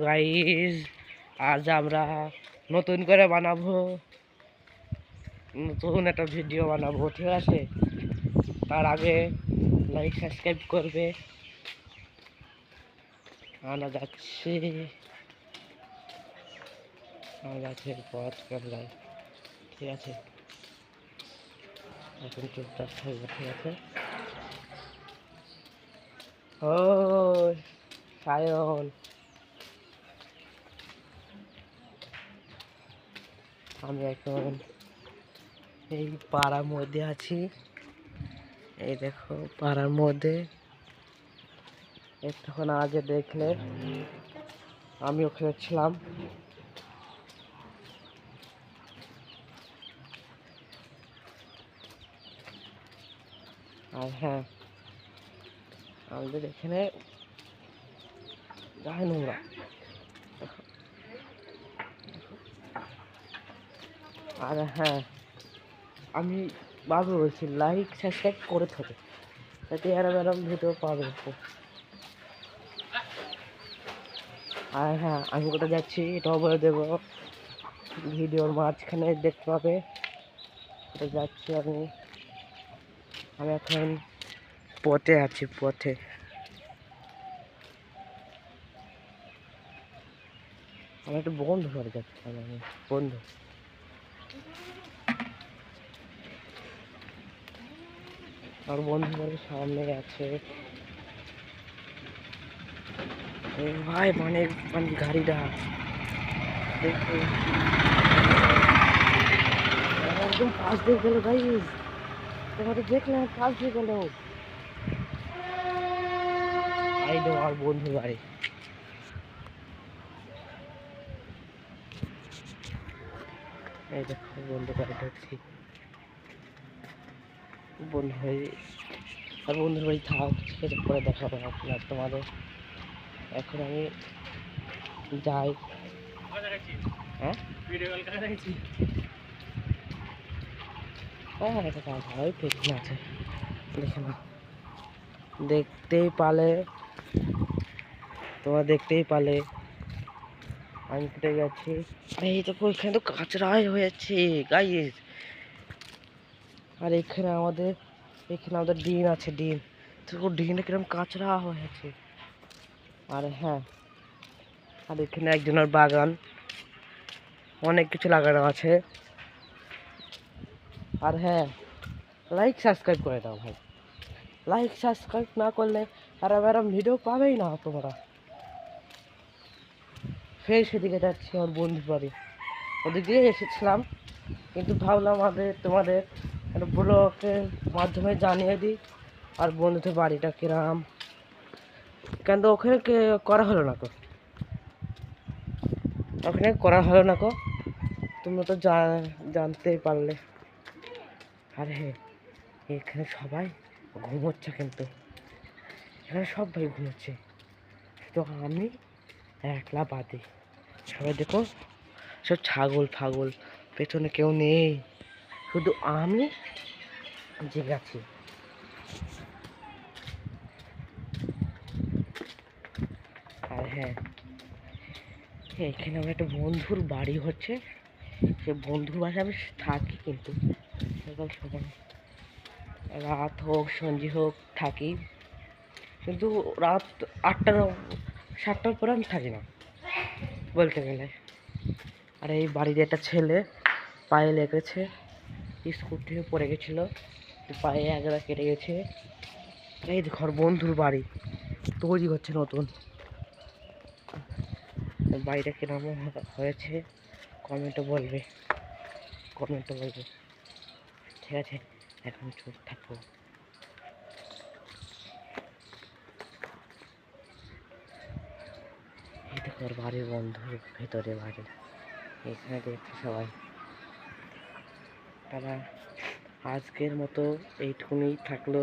Guys, আজ আমরা নতুন করে বানাবো, নতুন একটা ভিডিও বানাবো, ঠিক আছে? তার আগে লাইক সাবস্ক্রাইব করবে। আমরা যাচ্ছি গাছের পথ কামড়ায়, ঠিক আছে? এখন চুপচাপ থাকবে, ঠিক আছে? ও সায়ন, আমি এখন এই পাড়ার মধ্যে আছি। এই দেখো পাড়ার মধ্যে একটুক্ষণ আগে দেখলে আমি ওখানে ছিলাম। আর হ্যাঁ, আমাদের এখানে গায়ে নোংরা। আর হ্যাঁ, আমি বাবু বলছি লাইক সাবস্ক্রাইব করে থাকে, যাতে এরম এরম ভিডিও পাবে। আর হ্যাঁ, আমি কোথায় যাচ্ছি এটাও বলে দেবো, ভিডিওর মাঝখানে দেখতে পাবে কোথায় যাচ্ছি আমি। আমি এখন পথে আছি, পথে। আমি একটা বন্ধু বাড়ি যাচ্ছিলাম, আমি বন্ধু। আর বন্ধু বাড়ির সামনে আছে ভাই, মানে মানে গাড়িটা দেখো একদম পাশ দিয়ে গেল গাইস, তোমাদের দেখলাম পাশ দিয়ে গেল। এই তো আমার বন্ধু বাড়ি। এই দেখো বন্ধু বাড়ি ঢুকছি, বন্ধু বাড়ি। আর বন্ধুর বাড়ি থাক, ঠিক আছে, পরে দেখাবো আপনার তোমাদের। এখন আমি যাই। হ্যাঁ হ্যাঁ, এটা ভালোই পেছনে আছে, দেখে না, দেখতেই পালে, তোমরা দেখতেই পালে আমি কেটে গেছি। এই তো ওইখানে তো কাঁচরাই হয়েছে গাইস। আর এখানে আমাদের ডিন আছে, ডিন তো ডিনে কিরকম কাঁচরা হয়েছে। আর হ্যাঁ, আর এখানে একজনের বাগান, অনেক কিছু লাগানো আছে। আর হ্যাঁ, লাইক সাবস্ক্রাইব করে দাও ভাই, লাইক সাবস্ক্রাইব না করলে আর এরম ভিডিও পাবেই না তোমরা। ফের সেদিকে যাচ্ছি আমার বন্ধুর বাড়ি, ওদিক দিয়ে এসেছিলাম, কিন্তু ভাবলাম তোমাদের একটা ব্লগের মাধ্যমে জানিয়ে দিই আর বন্ধুদের বাড়িটা কিরাম। কেন ওখানে করা হলো না, ওখানে করা হলো না তোমরা তো জানতেই পারলে। আর হ্যাঁ, এখানে সবাই ঘুমোচ্ছে, কিন্তু এখানে সবাই ঘুমোচ্ছে, তো আমি একলা বাদে। সবাই দেখো সব ছাগল ফাগল, পেছনে কেউ নেই, শুধু আমি জেগে আছি। আর হ্যাঁ, এখানে আমার একটা বন্ধুর বাড়ি হচ্ছে, সে বন্ধুর বাসায় আমি থাকি, কিন্তু সকাল সকাল রাত হোক সন্ধে হোক থাকি, কিন্তু রাত 8টা 7টার পরে আমি থাকি না বলতে গেলে। আর এই বাড়িতে একটা ছেলে পায়ে লেগেছে, স্কুল থেকে পড়ে গেছিলো, পায়ে একরা কেটে গেছে। এই ঘর বন্ধুর বাড়ি তৈরি হচ্ছে নতুন, বাড়িটা কিরকম হয়েছে কমেন্টে বলবে, ঠিক আছে? এখন চুপ থাকবো। এই দেখো বাড়ির বন্ধুর ভেতরে বাড়ি, এখানে দেখছে সবাই। তারা আজকের মতো এইটুকুনি থাকলো।